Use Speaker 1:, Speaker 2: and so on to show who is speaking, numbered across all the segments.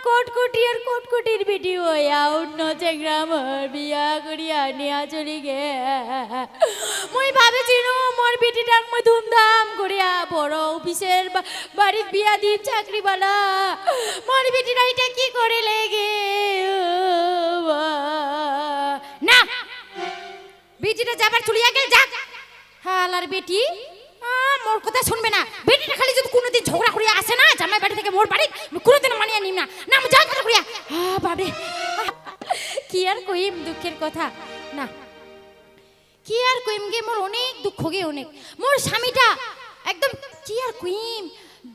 Speaker 1: কোটকুটি আর কোটকুটির বেটি হইয়া অন্য চেংরা মোর বিয়া করিয়া নিয়া চলি গে। মই ভাবেছিল মোর বেটিটাক মই ধুমধাম করিয়া বড় অফিসের বাড়ির বিয়া দিন চাকরিওয়ালা। মোর বেটিটা এটা কি করে লেগে না, বেটিটা যাবার চলিয়া গেল যাক। হালার বেটি মোর কথা শুনবে না। বেটিটা খালি যদি কোনোদিন ঝগড়া করিয়া আসে না জামাই বাড়ি থেকে মোর বাড়ি, কোনোদিন মানিয়ে নিম না। না আমি যাই কথা করিয়া বাবরে কি আর কইম দুঃখের কথা। না কি আর কইম গে, মোর অনেক দুঃখ গে অনেক। মোর স্বামীটা একদম কি আর কইম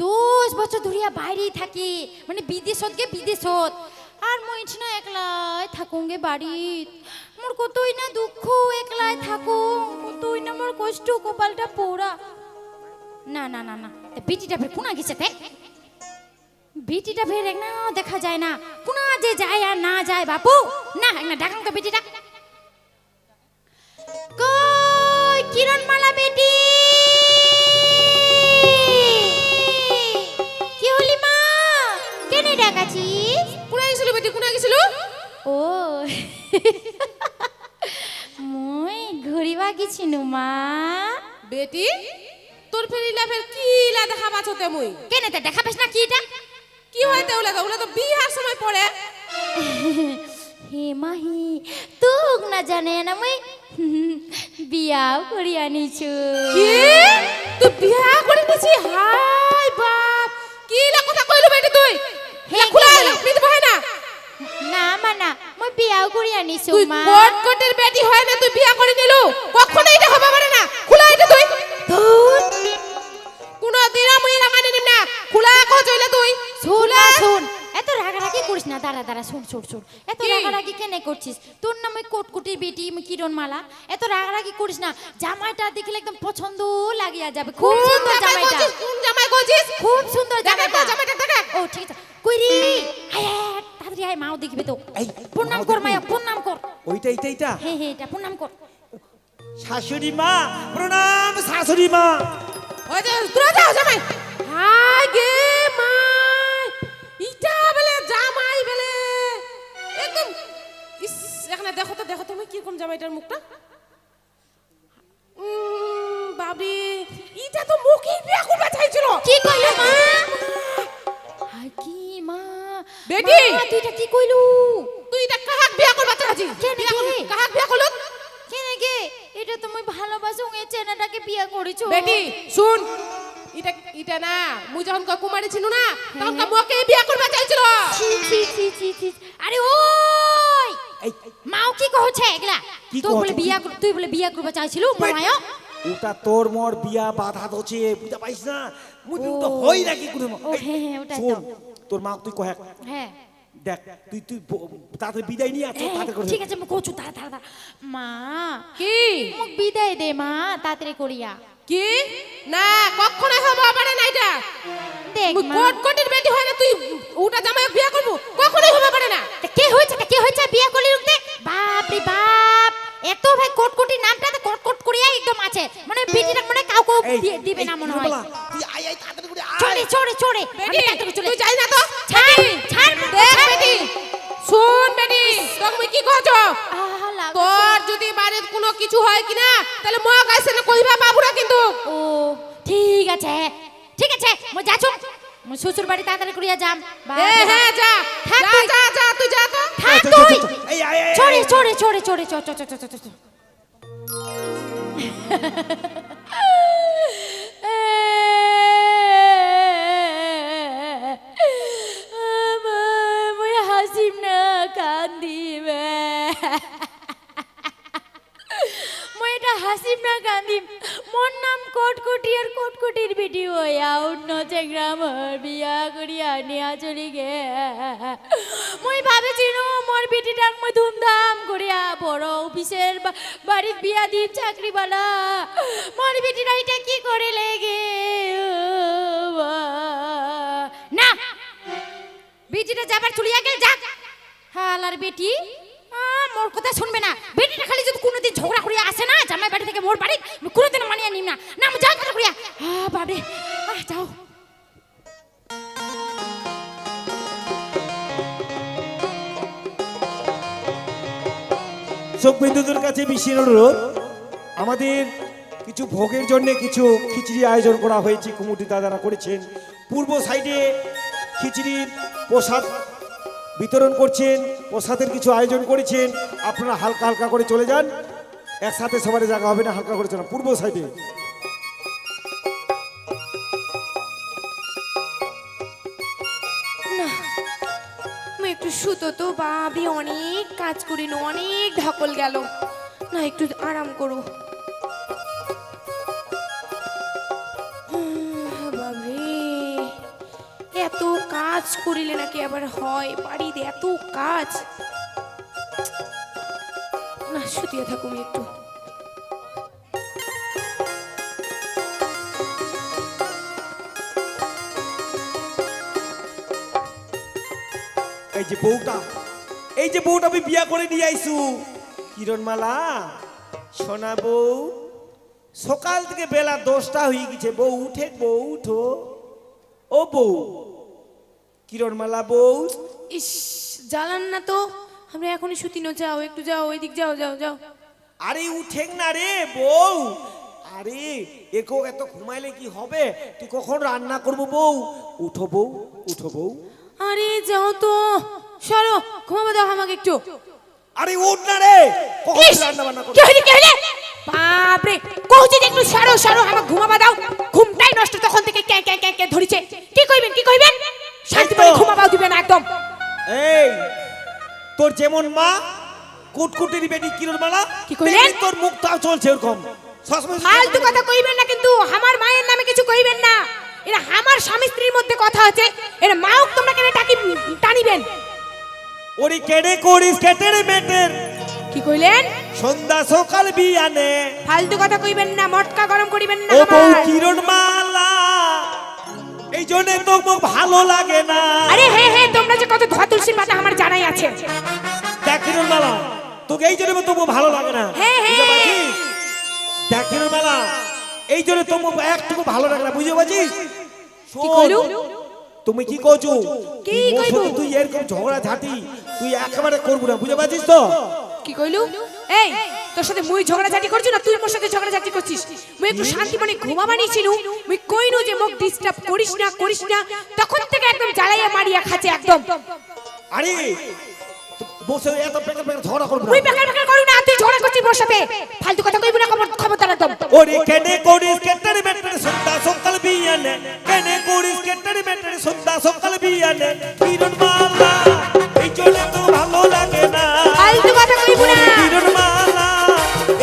Speaker 1: 10 বছর ধরিয়া বাইরেই থাকি, মানে বিদেশত গে বিদেশত। আর মই না একলাই থাকুঙ্গে বাড়িত। মোর কতই না দুঃখ একলাই থাকো, কতই না মোর কষ্ট, কপালটা পোড়া। না না না না বেটিটা ফের কোনা গেছে তে, বেটিটা ফের এক না দেখা যায় না, কোনা যে যায় আর না যায় বাপু। না এক না ডাকাং তো বেটিটা। কই কিরণমালা বেটি, কি হলি মা, কেনে ডাকাছিস?
Speaker 2: কোনা গেছিল বেটি, কোনা গেছিল?
Speaker 1: ও মই ঘুরিবা গেছিনু মা।
Speaker 2: বেটি তোর ফেরিলা ফের কি লা দেখা পাছতে মুই?
Speaker 1: কেনে তে দেখা পাস না কি এটা?
Speaker 2: কি হইতে ওলা তো বিয়ার সময় পড়ে।
Speaker 1: হে মাহি তুক না জানে না মই বিয়াও করি আনিছু।
Speaker 2: কি তুই বিয়া করে নিছি? হাই বাপ, কি লা কথা কইলু বেটি তুই? হে খুলা নিতে পারে না।
Speaker 1: না মানা মই বিয়াও করি আনিছু
Speaker 2: তুই
Speaker 1: মা।
Speaker 2: কোটকটের বেটি হয় না তুই বিয়া করে নিলু? কখনো এটা হবে পারে না। খুলা এটা তুই।
Speaker 1: ধুর
Speaker 2: কোন দিন মুই লাগানি নিম না। খুলা কো চইলা তুই।
Speaker 1: শুন না শুন, এত রাগারাগি করিস না। দাঁড়া দাঁড়া শুন শুন শুন, এত রাগারাগি কেনে করছিস? তোর নামে কোটকুটির বেটি কিরণমালা, এত রাগারাগি করিস না। জামাইটা দেখলে একদম পছন্দ লাগিয়া যাবে। খুব সুন্দর জামাইটা।
Speaker 2: কোন জামাই কইছিস?
Speaker 1: খুব সুন্দর জামাইটা।
Speaker 2: জামাইটা দেখা।
Speaker 1: ও ঠিক আছে কই রে, আয় আয় তাড়াতাড়ি আয়, মাও দেখবে তো।
Speaker 3: এই
Speaker 1: প্রণাম কর মায়া, প্রণাম কর।
Speaker 3: ওইটা এইটা
Speaker 1: হে হে এটা প্রণাম কর।
Speaker 3: শাশুড়ি মা প্রণাম। শাশুড়ি মা
Speaker 2: ওই যে তোরা যাও জামাই। হাই গে মাই, ইটা বলে জামাই বলে একদম। ইস এখানে দেখো তো মই কি কোন জামাইটার মুখটা। বাবরে ইটা তো মুখে বিয়া করবা চাইছিল।
Speaker 1: কি কইলো মা? হাই কি মা
Speaker 2: বেটি
Speaker 1: মা, তুই এটা কি কইলু?
Speaker 2: তুই এটা কাহাক বিয়া করবা চাইছিস?
Speaker 1: কেন
Speaker 2: বিয়া
Speaker 1: গে?
Speaker 2: কাহাক বিয়া করলু?
Speaker 1: কেনে গে? এটা তুমি ভালোবাসো এ চেনাটাকে বিয়া করেছো।
Speaker 2: বেটি শুন, এটা না মুই যখন কুমারী ছিল না তখন মোকে বিয়া করবা চাইছিল।
Speaker 1: ছি ছি ছি ছি ছি। আরে ওই
Speaker 3: এই
Speaker 1: মাও কি কহছে এগলা?
Speaker 3: কি
Speaker 1: তুই বলে
Speaker 3: কহছে?
Speaker 1: বিয়া তুই বলে বিয়া করবা চাইছিল মায়া।
Speaker 3: ওটা তোর মোর বিয়া বাধা দছে, বুঝা পাইছ না? মুই তো হই নাকি কোনো।
Speaker 1: ও হ্যাঁ হ্যাঁ ওটাই
Speaker 3: শোন,
Speaker 1: তো।
Speaker 3: তোর মা তুই কহে
Speaker 1: হ্যাঁ
Speaker 3: দেখ তুই তাতে বিদায় নিয়ে আছ তাতে করে।
Speaker 1: ঠিক আছে আমি কচু তাড়া মা।
Speaker 2: কি
Speaker 1: মুখ বিদায় দে মা তাড়াতাড়ি করিয়া।
Speaker 2: কি না কখনোই হবে পারে না এটা।
Speaker 1: দেখ
Speaker 2: মুই
Speaker 1: মা,
Speaker 2: কোটকটের বেটি হয় না তুই ওটা জামাই বিয়া করব? কখনোই হবে পারে না।
Speaker 1: কে হয়েছে বিয়া করলি রুখতে? বাপ রে বাপ, এত ভাই কোটকুটি নামটাতে কোটকট করিয়া একদম আছে, মানে বেটিটা মানে কাউকে দিবে না মনে হয়।
Speaker 3: তুই আয় আয় তাড়াতাড়ি করে আয়।
Speaker 1: চড়ে
Speaker 2: বেটি
Speaker 1: আমি তাড়াতাড়ি চলে
Speaker 2: তুই যাই না তো।
Speaker 1: ছাড় ছাড়
Speaker 2: দেখ বেটি শুন বেটি তুমি কি কইছ?
Speaker 1: আহা লাগা।
Speaker 2: তোর যদি বাড়ির কোনো কিছু হয় কিনা তাহলে মগ আইছে না কইবা বাবুরা কিন্তু।
Speaker 1: ও ঠিক আছে মই যাচ্ছ, মই শ্বশুর বাড়ি তাড়াতাড়ি করিয়া যাম।
Speaker 2: হ্যাঁ হ্যাঁ যা
Speaker 1: থাক
Speaker 2: যা
Speaker 1: তুই।
Speaker 2: যা যা তুই যা তো।
Speaker 1: থাক
Speaker 3: চল,
Speaker 1: তুই।
Speaker 3: চল, চল, এই আয় আয়
Speaker 1: চড়ে
Speaker 3: আয়।
Speaker 1: মই হাসিম না কান্দিবে, মই এটা হাসিম না কান্দিম। মোর নাম কোটকুটি আর কোটকুটির বেটি হইয়া অন্য চেংরা মোর বিয়া করিয়া নিয়া চলি গে। মই ভাবেছিল মোর বেটিটাক মই ধুমধাম করিয়া বড় অফিসের বাড়ির বিয়া দিন চাকরিওয়ালা। মোর বেটিটা এটা কি করে লেগে না, বেটিটা যাবার চলিয়া গেল যাক। হালার বেটি মোর কথা শুনবে না। বেটিটা খালি যদি কোনোদিন ঝগড়া করিয়া আসে না জামাই বাড়ি থেকে মোর বাড়ি, কোনোদিন মানিয়ে নিম না। না আমি যাই কথা করিয়া বাবরে যাও।
Speaker 3: দর্শক বিন্দুদের কাছে বিশেষ অনুরোধ, আমাদের কিছু ভোগের জন্য কিছু খিচুড়ি আয়োজন করা হয়েছে, কমিটি দাদারা করেছেন। পূর্ব সাইডে খিচুড়ির প্রসাদ বিতরণ করছেন, প্রসাদের কিছু আয়োজন করেছেন। আপনারা হালকা হালকা করে চলে যান, একসাথে সবার জায়গা হবে না, হালকা করে চলেন পূর্ব সাইডে।
Speaker 4: আমি একটু শুতো তো ভাবি, অনেক কাজ করিল, অনেক ঢকল গেল, না একটু আরাম করো। বাবরে, এত কাজ করিলে নাকি আবার হয় বাড়িতে, এত কাজ। না শুতিয়ে থাকুম একটু।
Speaker 3: এই যে বউটা আমি বিয়া করে নিয়ে আইসু, কিরণমালা সোনা বউ, সকাল থেকে বেলা 10টা হয়ে গেছে, বউ উঠে, বউ উঠো, ও বউ কিরণমালা বউ।
Speaker 4: ইস, জ্বালান না তো, আমরা এখনই শুতি না, যাও একটু যাও, ওইদিক যাও যাও যাও।
Speaker 3: আরে উঠেক না রে বউ, আরে একো এত ঘুমাইলে কি হবে, তুই কখন রান্না করবো বউ, উঠো বউ, উঠো বউ।
Speaker 4: আরে যাও তো, সরো, ঘুমাবো দাও আমাকে একটু।
Speaker 3: আরে উঠ না রে, কখন
Speaker 1: ইস,
Speaker 3: রান্না বান্না করবো।
Speaker 1: কি হইলে কি হইলে? বাপরে, কইছি যে একটু সরো সরো, আমাকে ঘুমাবা দাও। ঘুমটাই নষ্ট তখন থেকে কে কে কে কে ধরিছে। কি কইবেন কি কইবেন? শান্তি করে ঘুমাবাও দিবেন না একদম।
Speaker 3: এই তোর যেমন মা কুটকুটির বেটি কিরণমালা,
Speaker 1: কি কইলেন?
Speaker 3: তেমনি তোর মুখটাও চলছে ওরকম। সবসময়
Speaker 1: ফালতু কথা কইবেন না কিন্তু, আমার মায়ের নামে কিছু কইবেন না। এরা আমার স্বামী স্ত্রীর মধ্যে কথা আছে, এরা মাও তোমরা কেন টানিবেন?
Speaker 3: ওরি কেড়ে করিস কেটের মেটের,
Speaker 1: কি কইলেন?
Speaker 3: সন্ধ্যা সকাল বিয়ানে,
Speaker 1: ফালতু কথা কইবেন না, মটকা গরম করিবেন না
Speaker 3: ও বউ
Speaker 1: আমার।
Speaker 3: কিরণমালা, এই জন্য তো মুখ ভালো লাগে না।
Speaker 1: আরে হ্যাঁ হ্যাঁ, তোমরা যে কত ধোয়া তুলসীর পাতা আমার জানাই আছে।
Speaker 3: দেখ কিরণমালা, তোকে এই জন্য তো মুখ ভালো লাগে না।
Speaker 1: হ্যাঁ, হ্যাঁ।
Speaker 3: বুঝতে পারছিস? দেখ কিরণমালা, এই জন্য তো মুখ একটুকু ভালো লাগে না, বুঝতে পারছিস?
Speaker 1: কি কইলু?
Speaker 3: তুমি কি কইছো?
Speaker 1: কি কইবো?
Speaker 3: তুই এরকম ঝগড়া ঝাঁটি তুই একেবারে করবো না, বুঝতে পারছিস তো?
Speaker 1: কি কইলু? এই, তোর সাথে মুই ঝগড়াঝাটি করছি না, তুই মোর সাথে ঝগড়াঝাটি করছিস। মুই একটু শান্তি মনে ঘুমাবা নিছিনু, মুই কইনু যে মোক ডিস্টার্ব করিস না করিস না, তখন থেকে একদম জ্বালাইয়া মারিয়া খাচ্ছে একদম।
Speaker 3: আরে বসে এত পেকার পেকার ঝগড়া করবো
Speaker 1: মুই
Speaker 3: না।
Speaker 1: বেকার বেকার করু না, তুই ঝগড়া করছিস মোর সাথে। ফালতু কথা কইবি না, খবরদার একদম।
Speaker 3: ওরে কেনে করিস কেটের মেটের, সন্ধ্যা সকাল বিয়ানে, কেনে করিস কেটের মেটের, সন্ধ্যা সকাল বিয়ানে, কিরণমালা, এই জন্য তো ভালো লাগে না।
Speaker 1: ফালতু কথা কইবি না।
Speaker 3: কিরণমালা,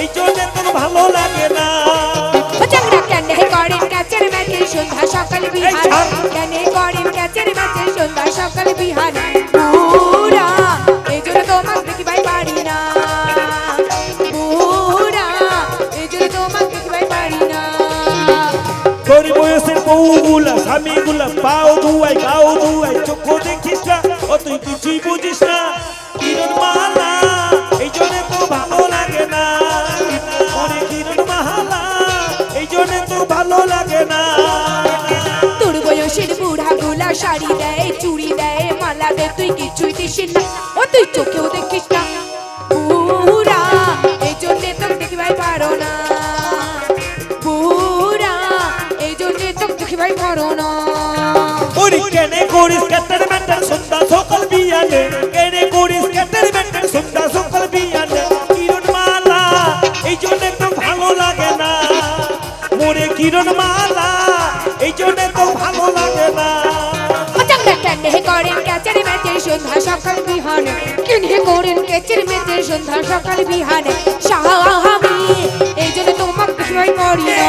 Speaker 3: এই জন্য তো ভালো লাগে না।
Speaker 1: ঝগড়া কেনে করেন কাচের ম্যাচে সন্ধ্যা সকাল বিহান, কেনে করেন কাচের ম্যাচে সন্ধ্যা সকাল বিহান। পুরা এই জন্য তোমাকে দেখিবাই পারি না, পুরা এই জন্য তোমাকে দেখিবাই পারি না।
Speaker 3: তোর বয়সের বউগুলা স্বামীগুলা পাও ধুয়াই গাও ধুয়াই, চোখ দেখিস না, ও তুই কিছুই বুঝিস না। কিরণমালা, এই জন্য তো ভালো লাগে না। ওরে কিরণমালা, এই জন্য তো ভালো লাগে না।
Speaker 1: তোর বয়সের বুড়া গুলা শাড়ি দেয়, চুড়ি দেয়, মালা দেয়, তুই কিছুই দিস না, ও তুই চোখেও দেখিস না। বুড়া এই জন্যে তোকে দেখিবাই পারো না, বুড়া এই জন্যে তোকে দেখিবাই পারো না।
Speaker 3: ওরে কেনে করিস কেটের মেটের, সন্ধ্যা সকাল বিয়ানে, কেনে করিস কেটের মেটের, সন্ধ্যা সকাল বিয়ানে, কিরণমালা, এই জন্য তো ভালো লাগে না। মোরে কিরণমালা, এই জন্য তো ভালো লাগে না।
Speaker 1: কেনে করেন ক্যাচের ম্যাচে সন্ধ্যা সকাল বিহান, কেনে করেন ক্যাচের ম্যাচে সন্ধ্যা সকাল বিহান। স্বামী এই জন্য তোমাকে দেখিবাই পারি না।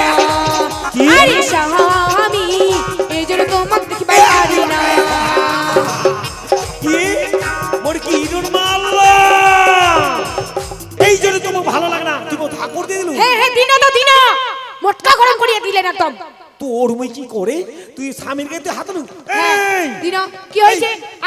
Speaker 1: আরে স্বামী এই জন্য তোমাকে দেখিবাই পারি না।
Speaker 3: কি মোর কিরণমালা, এই জন্য তোমার ভালো লাগে না, তুমি ঠাকুর দিয়ে দিলু।
Speaker 1: হ্যাঁ হ্যাঁ, দিন তো দিন, মোটকা গরম করিয়ে দিলেন একদম।
Speaker 3: তোর মুই কি করে, তুই স্বামীর গায়ে হাত নু।
Speaker 1: হ্যাঁ, দিন কি হয়েছে?